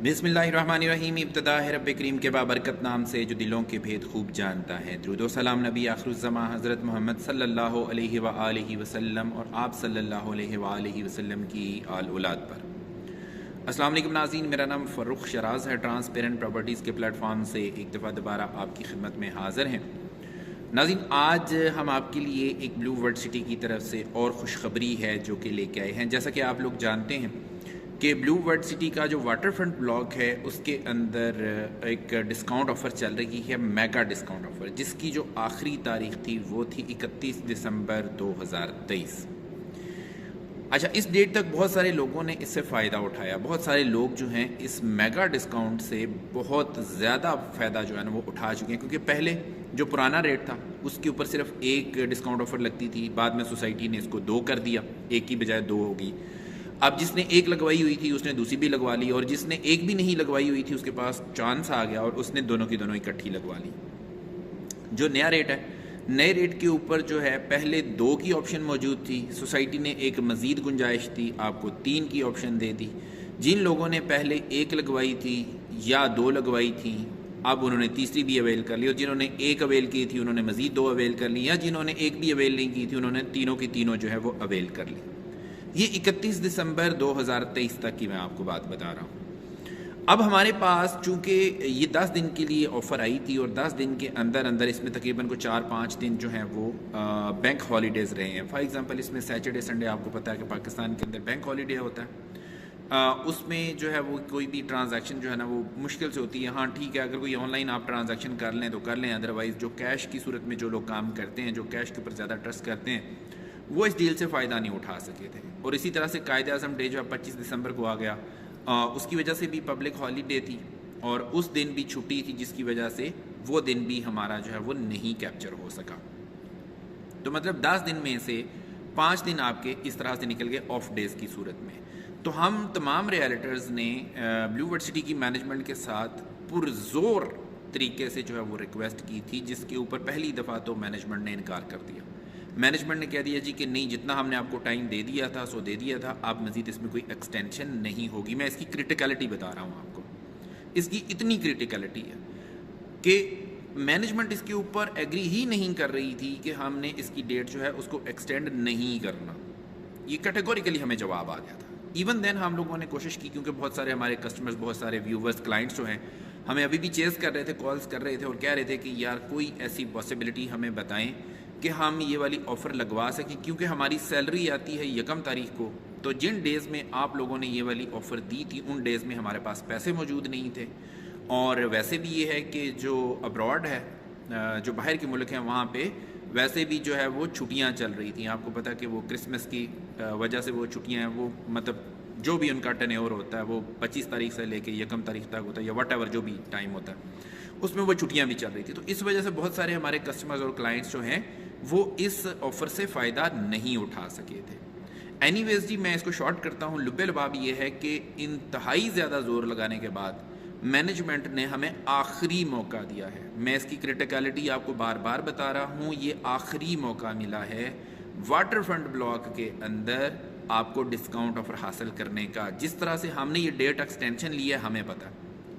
बिस्मिल्लाहिर्रहमानिर्रहीम। इब्तिदा है रब करीम के बाबरकत नाम से जो दिलों के भेद खूब जानता है। दुरूद व सलाम नबी आखिरुज़्ज़मा हज़रत मोहम्मद सल्लल्लाहु अलैहि व आलिहि वसल्लम और आप सल्लल्लाहु अलैहि व आलिहि वसल्लम की आल औलाद पर। अस्सलाम वालेकुम नाज़रीन, मेरा नाम फ़र्रुख शराज़ है। ट्रांसपेरेंट प्रॉपर्टीज़ के प्लेटफॉर्म से एक दफ़ा दोबारा आपकी खिदमत में हाज़िर हैं। नाज़रीन, आज हम आपके लिए एक ब्लू वर्ल्ड सिटी की तरफ से और खुशखबरी है जो कि लेके आए हैं। जैसा कि आप लोग जानते हैं कि ब्लू वर्ल्ड सिटी का जो वाटर फ्रंट ब्लॉक है उसके अंदर एक डिस्काउंट ऑफ़र चल रही है, मेगा डिस्काउंट ऑफ़र, जिसकी जो आखिरी तारीख थी वो थी 31 दिसंबर 2023। अच्छा, इस डेट तक बहुत सारे लोगों ने इससे फ़ायदा उठाया। बहुत सारे लोग जो हैं इस मेगा डिस्काउंट से बहुत ज़्यादा फ़ायदा जो है ना वो उठा चुके हैं, क्योंकि पहले जो पुराना रेट था उसके ऊपर सिर्फ एक डिस्काउंट ऑफ़र लगती थी। बाद में सोसाइटी ने इसको 2 कर दिया, एक की बजाय 2 होगी। अब जिसने एक लगवाई हुई थी उसने दूसरी भी लगवा ली, और जिसने एक भी नहीं लगवाई हुई थी उसके पास चांस आ गया और उसने दोनों की दोनों इकट्ठी लगवा ली। जो नया रेट है, नए रेट के ऊपर जो है पहले 2 की ऑप्शन मौजूद थी, सोसाइटी ने एक मज़ीद गुंजाइश थी, आपको 3 की ऑप्शन दे दी। जिन लोगों ने पहले 1 लगवाई थी या 2 लगवाई थी, अब उन्होंने तीसरी भी अवेल कर ली, और जिन्होंने 1 अवेल की थी उन्होंने मज़ीद 2 अवेल कर ली, या जिन्होंने 1 भी अवेल नहीं की थी उन्होंने तीनों की तीनों जो है वो अवेल कर ली। ये 31 दिसंबर 2023 तक की मैं आपको बात बता रहा हूँ। अब हमारे पास चूँकि ये 10 दिन के लिए ऑफ़र आई थी और 10 दिन के अंदर अंदर इसमें तकरीबन को 4-5 दिन जो हैं वो बैंक हॉलीडेज़ रहे हैं। फॉर एग्ज़ाम्पल इसमें सैटरडे संडे, आपको पता है कि पाकिस्तान के अंदर बैंक हॉलीडे होता है। उसमें जो है वो कोई भी ट्रांजैक्शन जो है ना वो मुश्किल से होती है। हाँ ठीक है, अगर कोई ऑनलाइन आप ट्रांजैक्शन कर लें तो कर लें, अदरवाइज़ जो कैश की सूरत में जो लोग काम करते हैं, जो कैश के ऊपर ज़्यादा ट्रस्ट करते हैं, वो इस डील से फ़ायदा नहीं उठा सके थे। और इसी तरह से कायद-ए-आज़म डे जो है 25 दिसंबर को आ गया, उसकी वजह से भी पब्लिक हॉलीडे थी और उस दिन भी छुट्टी थी, जिसकी वजह से वो दिन भी हमारा जो है वो नहीं कैप्चर हो सका। तो मतलब 10 दिन में से 5 दिन आपके इस तरह से निकल गए ऑफ डेज़ की सूरत में। तो हम तमाम रियल्टर्स ने ब्लू वर्ल्ड सिटी की मैनेजमेंट के साथ पुरज़ोर तरीके से जो है वो रिक्वेस्ट की थी, जिसके ऊपर पहली दफ़ा तो मैनेजमेंट ने इनकार कर दिया। मैनेजमेंट ने कह दिया जी कि नहीं, जितना हमने आपको टाइम दे दिया था सो दे दिया था, अब मज़ीद इसमें कोई एक्सटेंशन नहीं होगी। मैं इसकी क्रिटिकलिटी बता रहा हूँ आपको। इसकी इतनी क्रिटिकलिटी है कि मैनेजमेंट इसके ऊपर एग्री ही नहीं कर रही थी कि हमने इसकी डेट जो है उसको एक्सटेंड नहीं करना। ये कैटेगोरिकली हमें जवाब आ गया था। इवन देन हम लोगों ने कोशिश की, क्योंकि बहुत सारे हमारे कस्टमर्स, बहुत सारे व्यूवर्स, क्लाइंट्स जो हैं हमें अभी भी चेज़ कर रहे थे, कॉल्स कर रहे थे और कह रहे थे कि यार कोई ऐसी पॉसिबिलिटी हमें बताएं कि हम ये वाली ऑफ़र लगवा सकें, क्योंकि हमारी सैलरी आती है 1 तारीख को। तो जिन डेज़ में आप लोगों ने ये वाली ऑफ़र दी थी उन डेज़ में हमारे पास पैसे मौजूद नहीं थे। और वैसे भी ये है कि जो अब्रॉड है, जो बाहर के मुल्क हैं, वहाँ पे वैसे भी जो है वो छुट्टियाँ चल रही थी। आपको पता है कि वो क्रिसमस की वजह से वो छुट्टियाँ हैं, वो मतलब जो भी उनका टर्नओवर होता है वो 25 तारीख से लेके 1 तारीख तक होता है, या वट जो भी टाइम होता है उसमें वो छुट्टियाँ भी चल रही थी। तो इस वजह से बहुत सारे हमारे कस्टमर्स और क्लाइंट्स जो हैं वो इस ऑफ़र से फ़ायदा नहीं उठा सके थे। एनीवेज़ जी, मैं इसको शॉर्ट करता हूँ। लुब्बे लबाब ये है कि इंतहाई ज़्यादा ज़ोर लगाने के बाद मैनेजमेंट ने हमें आखिरी मौका दिया है। मैं इसकी क्रिटिकलिटी आपको बार बार बता रहा हूँ, ये आखिरी मौका मिला है वाटर फ्रंट ब्लॉक के अंदर आपको डिस्काउंट ऑफ़र हासिल करने का। जिस तरह से हमने ये डेट एक्सटेंशन लिया, हमें पता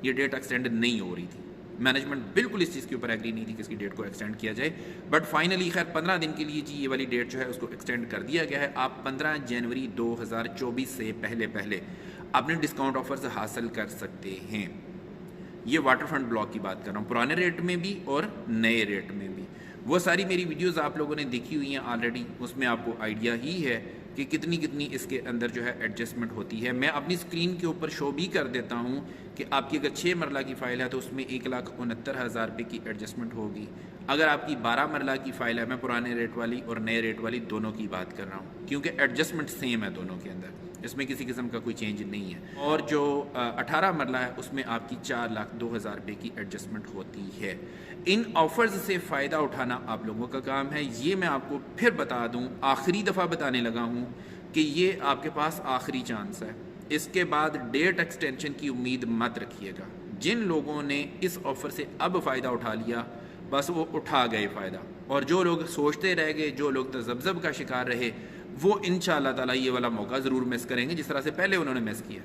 ये डेट एक्सटेंड नहीं हो रही थी। मैनेजमेंट बिल्कुल इस चीज़ के ऊपर एग्री नहीं थी कि इसकी डेट को एक्सटेंड किया जाए, बट फाइनली खैर 15 दिन के लिए जी ये वाली डेट जो है उसको एक्सटेंड कर दिया गया है। आप 15 जनवरी 2024 से पहले पहले अपने डिस्काउंट ऑफर्स हासिल कर सकते हैं। ये वाटर फ्रंट ब्लॉक की बात कर रहा हूँ, पुराने रेट में भी और नए रेट में भी। वो सारी मेरी वीडियोज़ आप लोगों ने देखी हुई हैं ऑलरेडी, उसमें आपको आइडिया ही है कि कितनी कितनी इसके अंदर जो है एडजस्टमेंट होती है। मैं अपनी स्क्रीन के ऊपर शो भी कर देता हूँ कि आपकी अगर 6 मरला की फ़ाइल है तो उसमें 1,69,000 रुपये की एडजस्टमेंट होगी। अगर आपकी 12 मरला की फ़ाइल है, मैं पुराने रेट वाली और नए रेट वाली दोनों की बात कर रहा हूँ, क्योंकि एडजस्टमेंट सेम है दोनों के अंदर, इसमें किसी किस्म का कोई चेंज नहीं है। और जो 18 मरला है उसमें आपकी 4,02,000 रुपये की एडजस्टमेंट होती है। इन ऑफ़र्स से फ़ायदा उठाना आप लोगों का काम है। ये मैं आपको फिर बता दूं, आखिरी दफ़ा बताने लगा हूं कि ये आपके पास आखिरी चांस है। इसके बाद डेट एक्सटेंशन की उम्मीद मत रखिएगा। जिन लोगों ने इस ऑफ़र से अब फ़ायदा उठा लिया, बस वो उठा गए फ़ायदा, और जो लोग सोचते रह गए, जो लोग तज़ब्ज़ब का शिकार रहे, वो इंशाअल्लाह ताला ये वाला मौका ज़रूर मिस करेंगे जिस तरह से पहले उन्होंने मिस किया।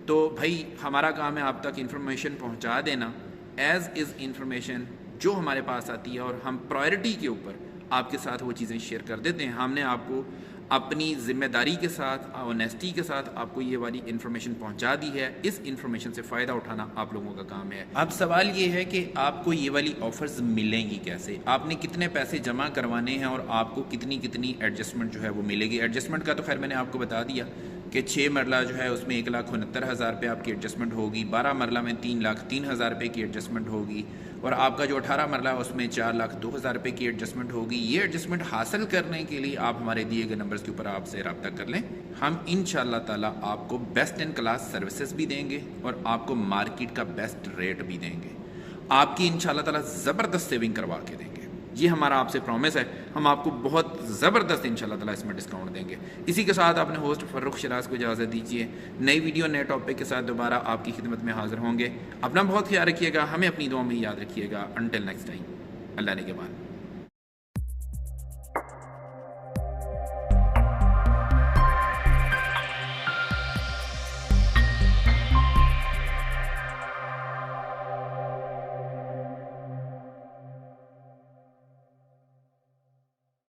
تو بھائی ہمارا کام ہے آپ تک انفارمیشن پہنچا دینا ایز از انفارمیشن جو ہمارے پاس آتی ہے، اور ہم پرائرٹی کے اوپر آپ کے ساتھ وہ چیزیں شیئر کر دیتے ہیں۔ ہم نے آپ کو اپنی ذمہ داری کے ساتھ، آنیسٹی کے ساتھ آپ کو یہ والی انفارمیشن پہنچا دی ہے، اس انفارمیشن سے فائدہ اٹھانا آپ لوگوں کا کام ہے۔ اب سوال یہ ہے کہ آپ کو یہ والی آفرز ملیں گی کیسے، آپ نے کتنے پیسے جمع کروانے ہیں، اور آپ کو کتنی ایڈجسٹمنٹ جو ہے وہ ملے گی۔ ایڈجسٹمنٹ کا تو خیر میں نے آپ کو بتا دیا کہ 6 مرلہ جو ہے اس میں 1,69,000 روپے آپ کی ایڈجسٹمنٹ ہوگی، 12 مرلہ میں 3,03,000 روپے کی ایڈجسٹمنٹ ہوگی، اور آپ کا جو 18 مرلہ ہے اس میں 4,02,000 روپے کی ایڈجسٹمنٹ ہوگی۔ یہ ایڈجسٹمنٹ حاصل کرنے کے لیے آپ ہمارے دیے گئے نمبرز کے اوپر آپ سے رابطہ کر لیں، ہم انشاءاللہ تعالیٰ آپ کو بیسٹ ان کلاس سروسز بھی دیں گے، اور آپ کو مارکیٹ کا بیسٹ ریٹ بھی دیں گے، آپ کی انشاءاللہ تعالیٰ زبردست سیونگ کروا کے دیں گے۔ یہ ہمارا آپ سے پرومس ہے، ہم آپ کو بہت زبردست انشاءاللہ تعالیٰ اس میں ڈسکاؤنٹ دیں گے۔ اسی کے ساتھ اپنے ہوسٹ فروخ شراز کو اجازت دیجیے، نئی ویڈیو نئے ٹاپک کے ساتھ دوبارہ آپ کی خدمت میں حاضر ہوں گے۔ اپنا بہت خیال رکھیے گا، ہمیں اپنی دعاؤں میں یاد رکھیے گا۔ انٹل نیکسٹ ٹائم، اللہ نے کے بعد۔